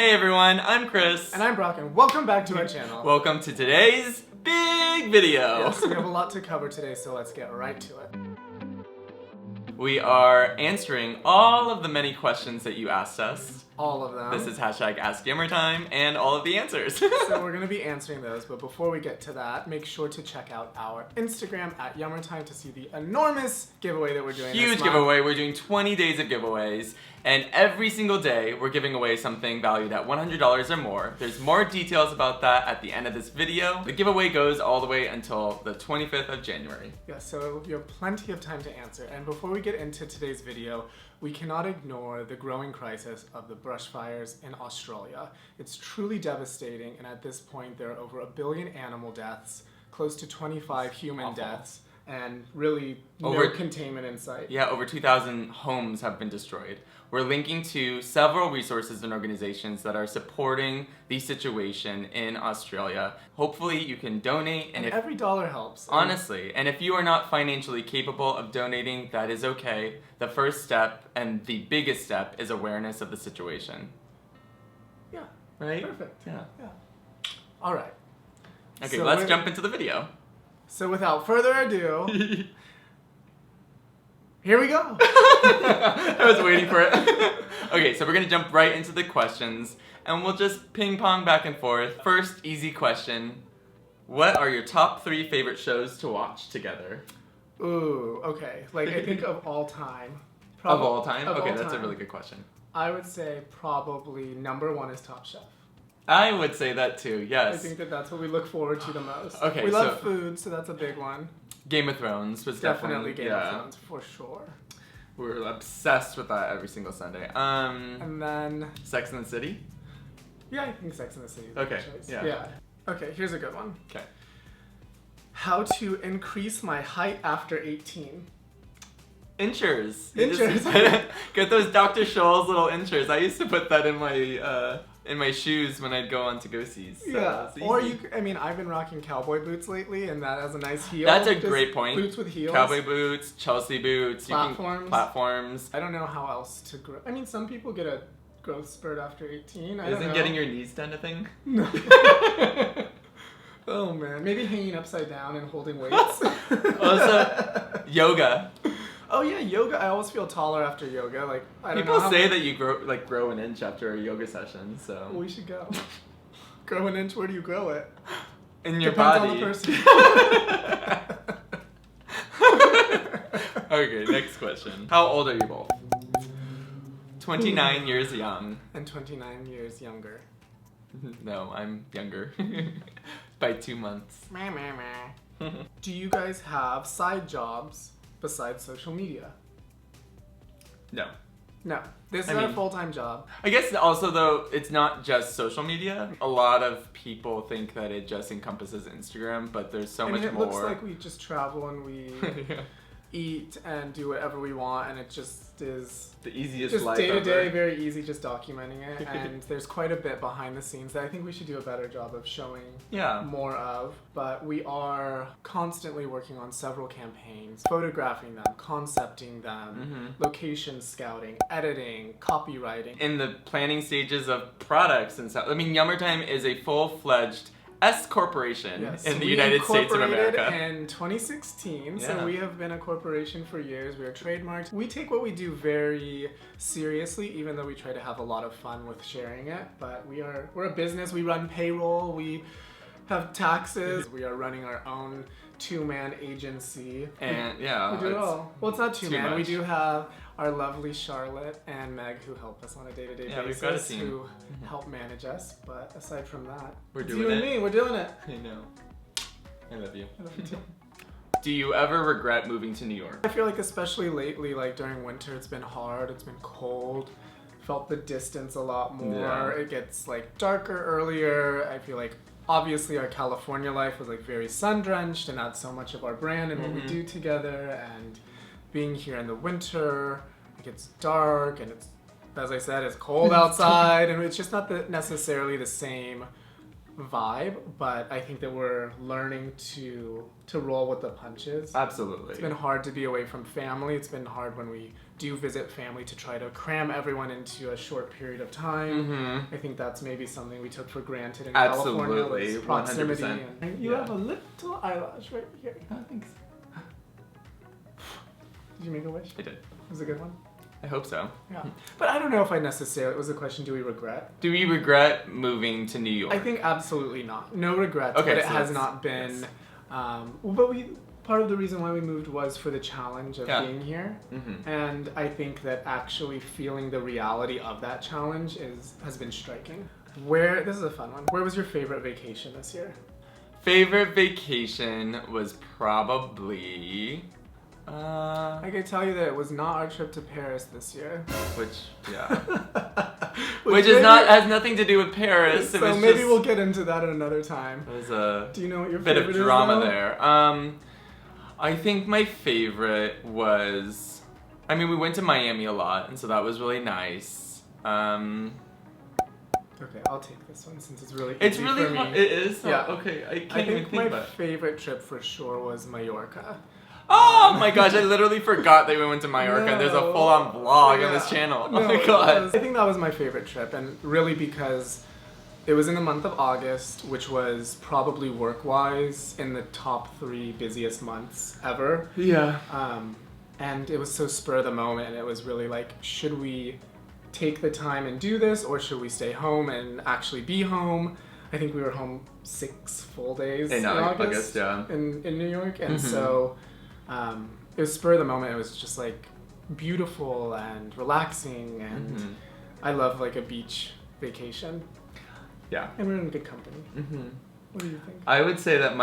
Hey everyone, I'm Chris. And I'm Brock, and welcome back to our channel. Welcome to today's big video. Yes, we have a lot to cover today, so let's get right to it. We are answering all of the many questions that you asked us. All of them. This is hashtag AskYummerTime and all of the answers. So we're going to be answering those, but before we get to that, make sure to check out our Instagram at YummerTime to see the enormous giveaway that we're doing Huge this month. giveaway. We're doing 20 days of giveaways, and every single day we're giving away something valued at $100 or more. There's more details about that at the end of this video. The giveaway goes all the way until the 25th of January. Yes, so you have plenty of time to answer. And before we get into today's video, we cannot ignore the growing crisis of the brush fires in Australia. It's truly devastating, and at this point there are over 1 billion animal deaths, close to 25 human Awful. deaths, and really no containment in sight. Yeah, over 2,000 homes have been destroyed. We're linking to several resources and organizations that are supporting the situation in Australia. Hopefully you can donate. And every dollar helps. Honestly, and if you are not financially capable of donating, that is okay. The first step and the biggest step is awareness of the situation. Yeah. Right? Perfect. Yeah. All right. Okay, So let's jump into the video. So without further ado, here we go. I was waiting for it. Okay, so we're gonna jump right into the questions, and we'll just ping pong back and forth. First, easy question. What are your top 3 favorite shows to watch together? Ooh, okay. Like, I think of all time. Of all time? Of Okay, all that's a time. really good question. I would say probably number 1 is Top Chef. I would say that too, I yes. think that's what we look forward to the most. Okay, we love so- food, so that's a big one. Game of Thrones was Definitely definitely Game of Thrones, for sure. We're obsessed with that every single Sunday. And then, Sex and the City? yeah, I think Sex and the City is a Okay, good choice. yeah. Okay, here's a good one. Okay. How to increase my height after 18. Inchers. You Inchers. just- Get those Dr. Scholl's little inchers. I used to put that in my shoes when I'd go on to-go-sees. So Yeah, it's or easy. I mean, I've been rocking cowboy boots lately, and that has a nice heel. That's a Just great point. Boots with heels. Cowboy boots, Chelsea boots, platforms. I don't know how else to grow. I mean, some people get a growth spurt after 18. I don't Isn't know. getting your knees done a thing? No. Oh man, maybe hanging upside down and holding weights. Also, yoga. Oh yeah, yoga. I always feel taller after yoga. Like I don't People know. say that you grow an inch after a yoga session. So We should go. Grow an inch. Where do you grow it? in your Depends body. on the person. Okay, next question. How old are you both? 29 years young. And 29 years younger. No, I'm younger. By 2 months. Meh, meh, meh. Do you guys have side jobs besides social media? No. No. This is I our mean- full-time job. I guess also though, it's not just social media. A lot of people think that it just encompasses Instagram, but there's so I mean, much it more. looks like we just travel and we Yeah. eat and do whatever we want, and it just is The easiest just life day to day, ever. very easy, just documenting it. And there's quite a bit behind the scenes that I think we should do a better job of showing Yeah. more of. But we are constantly working on several campaigns, photographing them, concepting them, location scouting, editing, copywriting. In the planning stages of products and stuff. I mean, YummerTime is a full-fledged S corporation Yes, in the we United States of incorporated America. in 2016, Yeah. so we have been a corporation for years. We are trademarked. We take what we do very seriously, even though we try to have a lot of fun with sharing it. But we're a business. We run payroll. We have taxes. We are running our own 2-man agency. And yeah, we do it it's- all. Well, it's not too 2-man. We much. do have our lovely Charlotte and Meg who help us on a day-to-day Yeah, we've basis, got a team. who help manage us. But aside from that, We're it's doing you and it. me. We're doing it. I know. I love you. I love you too. Do you ever regret moving to New York? I feel like especially lately, like during winter, it's been hard, it's been cold. Felt the distance a lot more. Yeah. It gets like darker earlier. I feel like obviously our California life was like very sun-drenched, and that's so much of our brand and what we do together. And being here in the winter, it gets dark and it's, as I said, it's cold outside, and it's just not necessarily the same vibe, but I think that we're learning to roll with the punches. Absolutely. It's been hard to be away from family. It's been hard when we do visit family to try to cram everyone into a short period of time. Mm-hmm. I think that's maybe something we took for granted in Absolutely, California. Was proximity. 100%. And you Yeah. have a little eyelash right here. Oh, thanks. Did you make a wish? I did. Was it a good one? I hope so. Yeah. But I don't know if I necessarily, it was a question, do we regret? Do we regret moving to New York? I think absolutely not. No regrets, Okay, but it so has that's- not been, yes. but part of the reason why we moved was for the challenge of Yeah. being here. Mm-hmm. And I think that actually feeling the reality of that challenge has been striking. This is a fun one. Where was your favorite vacation this year? Favorite vacation was probably, I can tell you that it was not our trip to Paris this year. yeah. Which is not, has nothing to do with Paris. It So was maybe just, we'll get into that at another time. it was a Do you know what your bit favorite of drama is, though? there. I think my favorite was, I mean, we went to Miami a lot, and so that was really nice. Okay, I'll take this one since it's really It's easy really for me. hard. It is? Yeah. Oh, okay, I can't I even think think my about it. favorite trip for sure was Mallorca. Oh my gosh, I literally forgot that we went to Mallorca. There's a No. full-on vlog on Yeah. this channel. No, Oh my it god. was- I think that was my favorite trip, and really because it was in the month of August, which was probably work-wise in the top 3 busiest months ever. Yeah. And it was so spur of the moment, and it was really like, should we take the time and do this, or should we stay home and actually be home? I think we were home 6 full days In August, yeah. in New York, and Mhm. so it was spur of the moment. It was just like beautiful and relaxing, and Mhm. I love like a beach vacation, Yeah. and we're in good company. Mm-hmm. What do you think? I would say that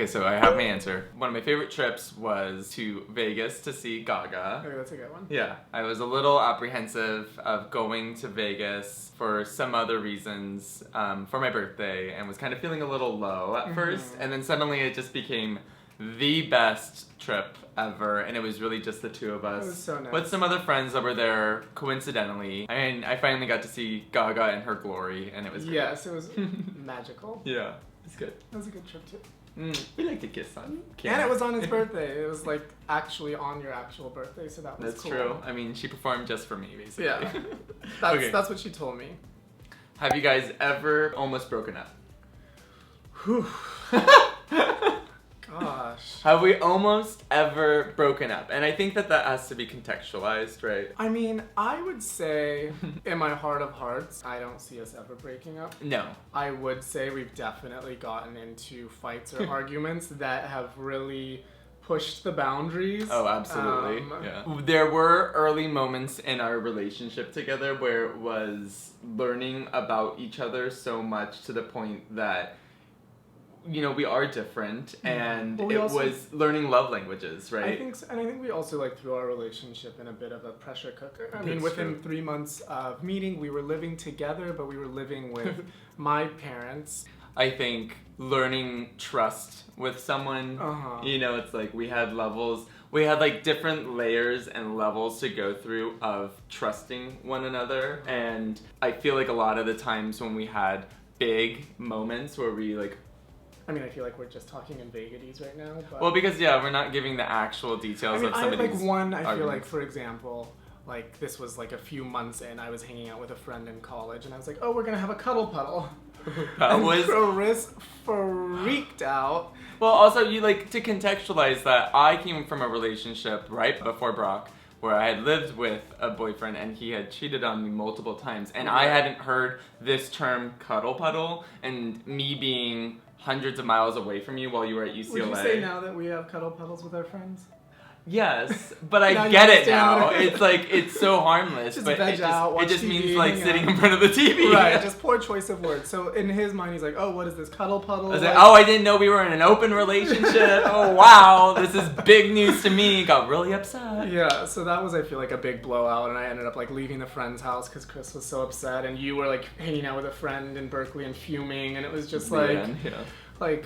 so I have my answer. One of my favorite trips was to Vegas to see Gaga. Okay, that's a good one. Yeah, I was a little apprehensive of going to Vegas for some other reasons for my birthday, and was kind of feeling a little low at first, and then suddenly it just became the best trip ever, and it was really just the two of us. It was so nice. With some other friends that were there coincidentally, and I finally got to see Gaga in her glory, and it was great. Yes, it was magical. Yeah, it's good. It was a good trip too. We like to kiss on And camera. it was on his birthday. It was like actually on your actual birthday, so that was That's cool. true. I mean, she performed just for me, basically. Yeah. Okay. That's what she told me. Have you guys ever almost broken up? Whew. Gosh. Have we almost ever broken up? And I think that has to be contextualized, right? I mean, I would say in my heart of hearts, I don't see us ever breaking up. No. I would say we've definitely gotten into fights or arguments that have really pushed the boundaries. Oh, absolutely. Yeah. There were early moments in our relationship together where it was learning about each other so much to the point that, you know, we are different, and Well, we it also- was learning love languages, right? I think so, and I think we also like threw our relationship in a bit of a pressure cooker. I mean, That's within true. 3 months of meeting, we were living together, but we were living with my parents. I think learning trust with someone, Uh-huh. you know, it's like we had like different layers and levels to go through of trusting one another. And I feel like a lot of the times when we had big moments where we like, I mean, I feel like we're just talking in vagaries right now. But well, because yeah, we're not giving the actual details I mean, of I some have of like these one. I feel like, arguments. for example, like this was like a few months in. I was hanging out with a friend in college, and I was like, "Oh, we're gonna have a cuddle puddle." That And was Chris freaked out. Well, also, you like to contextualize that I came from a relationship right before Brock where I had lived with a boyfriend and he had cheated on me multiple times, and I hadn't heard this term cuddle puddle, and me being hundreds of miles away from you while you were at UCLA. Would you say now that we have cuddle puddles with our friends? Yes, but I Now you get it understand now. what it- It's like, it's so harmless, Just but veg out, it watch just TV, means like hang sitting out. in front of the TV. Right, just poor choice of words. So in his mind, he's like, "Oh, what is this cuddle puddle?" I was like, oh, I didn't know we were in an open relationship. Oh, wow, this is big news to me. Got really upset. Yeah, so that was, I feel like, a big blowout, and I ended up like leaving the friend's house because Chris was so upset, and you were like hanging out with a friend in Berkeley and fuming, and it was just like, Yeah. like,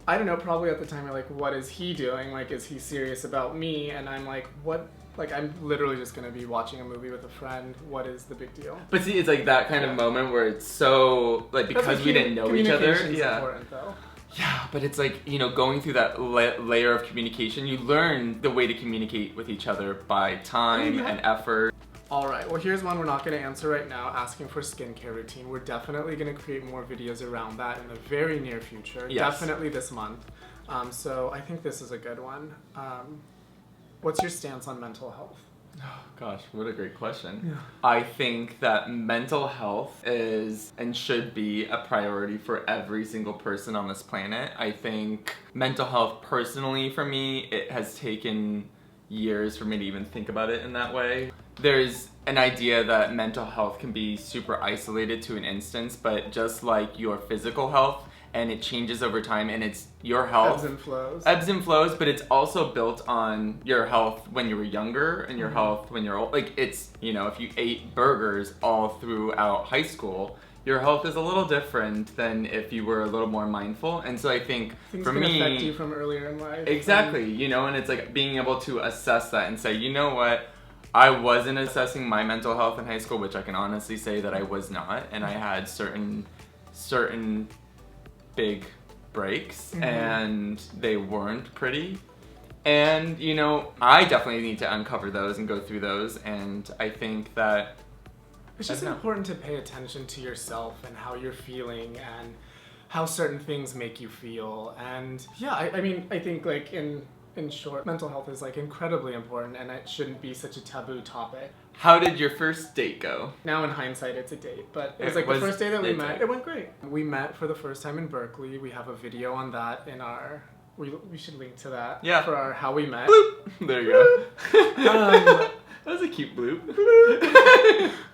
I don't know, probably at the time you're like, what is he doing? Like, is he serious about me? And I'm like, what Like, I'm literally just gonna be watching a movie with a friend. What is the big deal? But see, it's like that kind of moment where it's so, like, because we didn't know each other. Yeah. Important, though. Yeah, but it's like, you know, going through that layer of communication, you learn the way to communicate with each other by time and effort. All right, well, here's one we're not going to answer right now, asking for skincare routine. We're definitely going to create more videos around that in the very near future. Yes. Definitely this month. So I think this is a good one. What's your stance on mental health? Oh, gosh, what a great question. Yeah. I think that mental health is and should be a priority for every single person on this planet. I think mental health, personally, for me, it has taken years for me to even think about it in that way. There's an idea that mental health can be super isolated to an instance, but just like your physical health, and it changes over time, and it's your health. Ebbs and flows, but it's also built on your health when you were younger and your health when you're old. Like, it's, you know, if you ate burgers all throughout high school, your health is a little different than if you were a little more mindful. And so I think things for can me, affect you from earlier in life. Exactly, you know, and it's like being able to assess that and say, you know what, I wasn't assessing my mental health in high school, which I can honestly say that I was not, and I had certain big breaks, and they weren't pretty. And, you know, I definitely need to uncover those and go through those, and I think that it's just important to pay attention to yourself and how you're feeling and how certain things make you feel. And yeah, I mean, I think, like, in short, mental health is, like, incredibly important, and it shouldn't be such a taboo topic. How did your first date go? Now in hindsight, it's a date, but it was like the first day that we met. It went great. We met for the first time in Berkeley. We have a video on that in our. We should link to that. Yeah. For our how we met. Bloop. There you go. That was a cute bloop.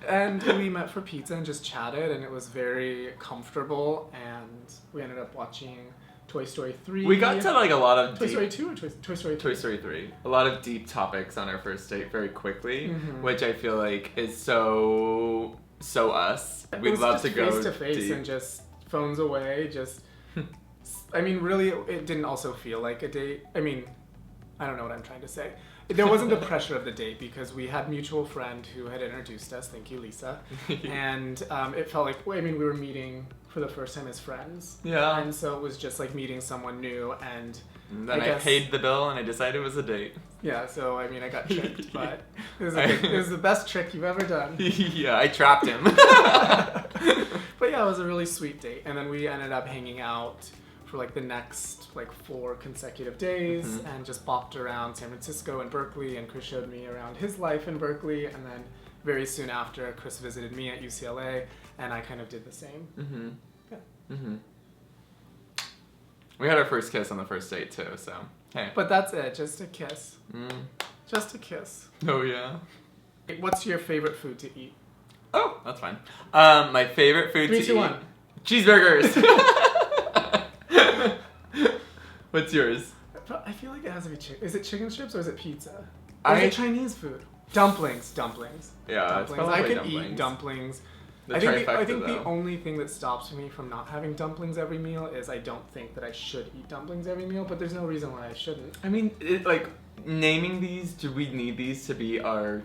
And we met for pizza and just chatted, and it was very comfortable. And we ended up watching Toy Story 3. We got to, like, a lot of Toy Story 2 or Toy Story 3? Toy Story 3. A lot of deep topics on our first date very quickly, which I feel like is so us. We'd love to go face to face and just phones away. Just, I mean, really, it didn't also feel like a date. I mean, I don't know what I'm trying to say. There wasn't the pressure of the date because we had a mutual friend who had introduced us. Thank you, Lisa. And it felt like, I mean, we were meeting for the first time as friends. Yeah. And so it was just like meeting someone new, and then I paid the bill and I decided it was a date. Yeah, so I mean, I got tricked, but it was the best trick you've ever done. Yeah, I trapped him. But yeah, it was a really sweet date, and then we ended up hanging out for like the next 4 consecutive days and just bopped around San Francisco and Berkeley, and Chris showed me around his life in Berkeley, and then very soon after, Chris visited me at UCLA, and I kind of did the same. We had our first kiss on the first date too, so hey. But that's it, just a kiss. Just a kiss. Oh yeah. What's your favorite food to eat? Oh, that's fine. My favorite food to eat. 3, 2, 1. Cheeseburgers. What's yours? I feel like it has to be chicken. Is it chicken strips or is it pizza? Or is it Chinese food? Dumplings. Yeah, it's probably I could dumplings. eat dumplings. I think the only thing that stops me from not having dumplings every meal is I don't think that I should eat dumplings every meal, but there's no reason why I shouldn't. I mean, naming these, do we need these to be our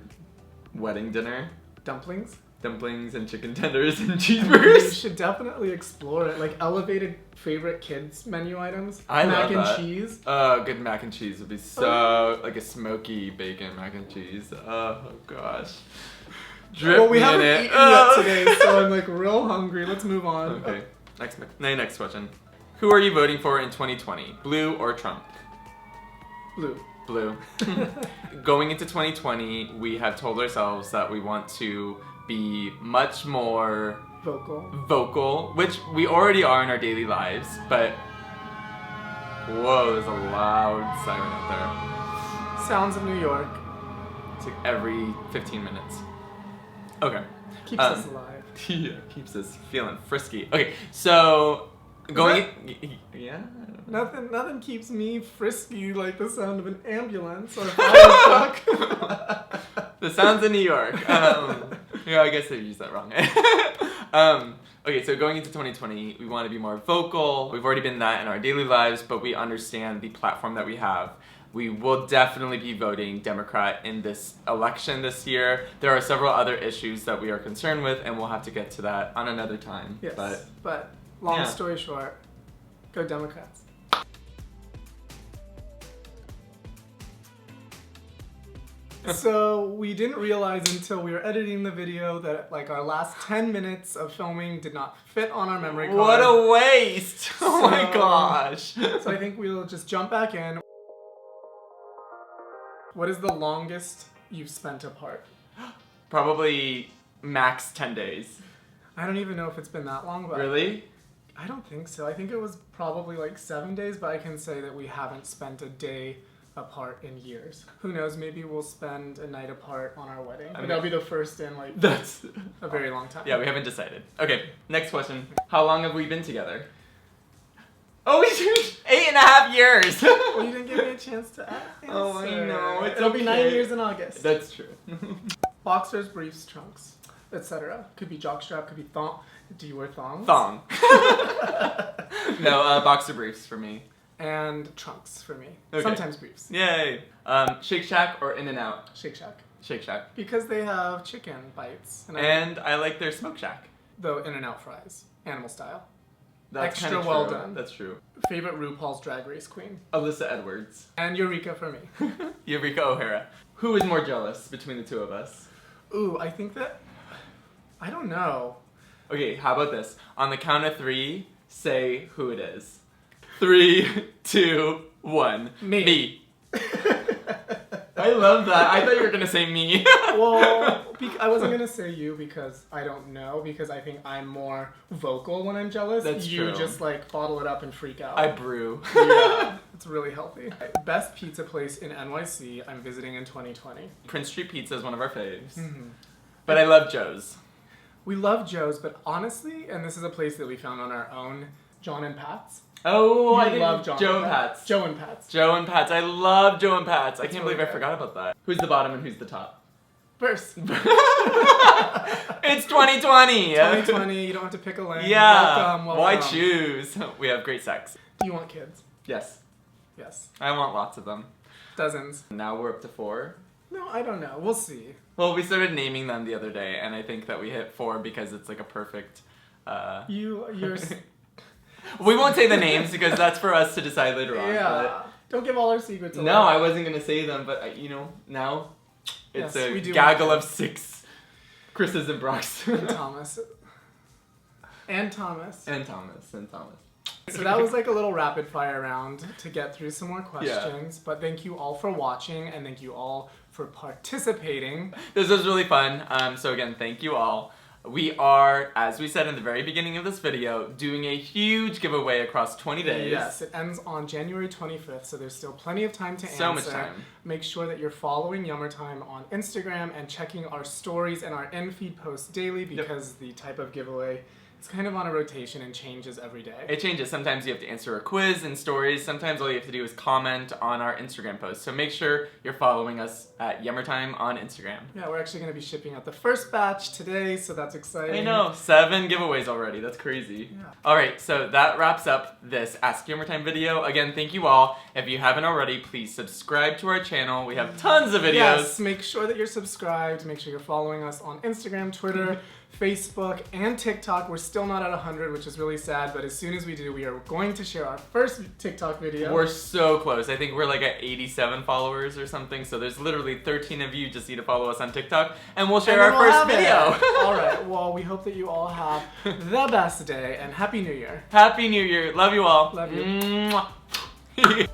wedding dinner? Dumplings? Dumplings and chicken tenders and You cheeseburgers? should definitely explore it. Like elevated favorite kids menu items. I mac love that. and cheese. Good mac and cheese would be so, like a smoky bacon mac and cheese. Oh gosh. Drip Well, we me in haven't it. eaten yet today, so I'm like real hungry. Let's move on. Okay. Next question. Who are you voting for in 2020? Blue or Trump? Blue. Blue. Going into 2020, we have told ourselves that we want to be much more vocal, which we already are in our daily lives, but whoa, there's a loud siren out there. Sounds of New York. It's like every 15 minutes. Okay. Keeps us alive. Yeah, keeps us feeling frisky. Okay, so going... Yeah? Nothing keeps me frisky like the sound of an ambulance or a fire truck. The sounds of New York. Yeah, I guess I used that wrong. Okay, so going into 2020, we want to be more vocal. We've already been that in our daily lives, but we understand the platform that we have. we will definitely be voting Democrat in this election this year. There are several other issues that we are concerned with, and we'll have to get to that on another time. Yes. But long Yeah. story short, go Democrats. So we didn't realize until we were editing the video that like our last 10 minutes of filming did not fit on our memory card. What a waste! Oh my So- gosh! So I think we'll just jump back in. What is the longest you've spent apart? Probably max 10 days. I don't even know if it's been that long, but Really? I don't think so. I think it was probably like 7 days, but I can say that we haven't spent a day apart in years. Who knows, maybe we'll spend a night apart on our wedding. But that'll be the first in like That's... a very long time. Yeah, we haven't decided. Okay, next question. How long have we been together? Oh, 8.5 years! Well, you didn't give me a chance to answer. Oh, I know, it's It'll be 9 okay. years in August. That's true. Boxers, briefs, trunks, etc. Could be jockstrap, could be thong. Do you wear thongs? Thong. No, boxer briefs for me. And trunks for me. Okay. Sometimes briefs. Yay! Shake Shack or In-N-Out? Shake Shack. Shake Shack. Because they have chicken bites. And I like their Smoke Shack. though In-N-Out fries. Animal style. That's Extra kinda well true. done. That's true. Favorite RuPaul's Drag Race queen. Alyssa Edwards. And Eureka for me. Eureka O'Hara. Who is more jealous between the two of us? Ooh, I think that... I don't know. Okay, how about this? On the count of 3, say who it is. 3, 2, 1. Me. I love that. I thought you were gonna say me. Well, I wasn't gonna say you because I don't know, because I think I'm more vocal when I'm jealous. That's you true. just like bottle it up and freak out. I brew. Yeah, it's really healthy. Best pizza place in NYC I'm visiting in 2020. Prince Street Pizza is one of our faves. Mm-hmm. But I love Joe's. We love Joe's, but honestly, and this is a place that we found on our own, John and Pat's. Oh, I You love didn't. John Joe and and Pat's. Joe and Pat's. Joe and Pat's. I love Joe and Pat's. I It's can't really believe I good. forgot about that. Who's the bottom and who's the top? First, It's 2020. 2020, you don't have to pick a lane. Yeah. Welcome. Why choose? We have great sex. Do you want kids? Yes. Yes. I want lots of them. Dozens. Now we're up to 4. No, I don't know. We'll see. Well, we started naming them the other day, and I think that we hit 4 because it's like a perfect. You're. We won't say the names because that's for us to decide later on. Yeah. Don't give all our secrets But away. no, I wasn't gonna say them, but now it's Yes, a we do gaggle want of 6 Chris's and Brock's. And Thomas. And Thomas. And Thomas. And Thomas. So that was like a little rapid fire round to get through some more questions. But thank you all for watching, and thank you all for participating. This was really fun. So again, thank you all. We are, as we said in the very beginning of this video, doing a huge giveaway across 20 days. Yes, it ends on January 25th, so there's still plenty of time to So answer. much time. Make sure that you're following Yummer Time on Instagram and checking our stories and our in-feed posts daily, because the type of giveaway is kind of on a rotation and changes every day. It changes. Sometimes you have to answer a quiz and stories. Sometimes all you have to do is comment on our Instagram post. So make sure you're following us at YummerTime on Instagram. Yeah, we're actually going to be shipping out the first batch today, so that's exciting. I know, 7 giveaways already. That's crazy. Yeah. All right, so that wraps up this Ask Yummer Time video. Again, thank you all. If you haven't already, please subscribe to our channel. We have tons of videos. Yes, make sure that you're subscribed. Make sure you're following us on Instagram, Twitter, Facebook, and TikTok. We're still not at 100, which is really sad, but as soon as we do, we are going to share our first TikTok video. We're so close. I think we're like at 87 followers or something. So there's literally 13 of you just need to follow us on TikTok, and we'll share And then our we'll first have video. it. All right. Well, we hope that you all have the best day, and Happy New Year. Happy New Year. Love you all. Love you. Mwah.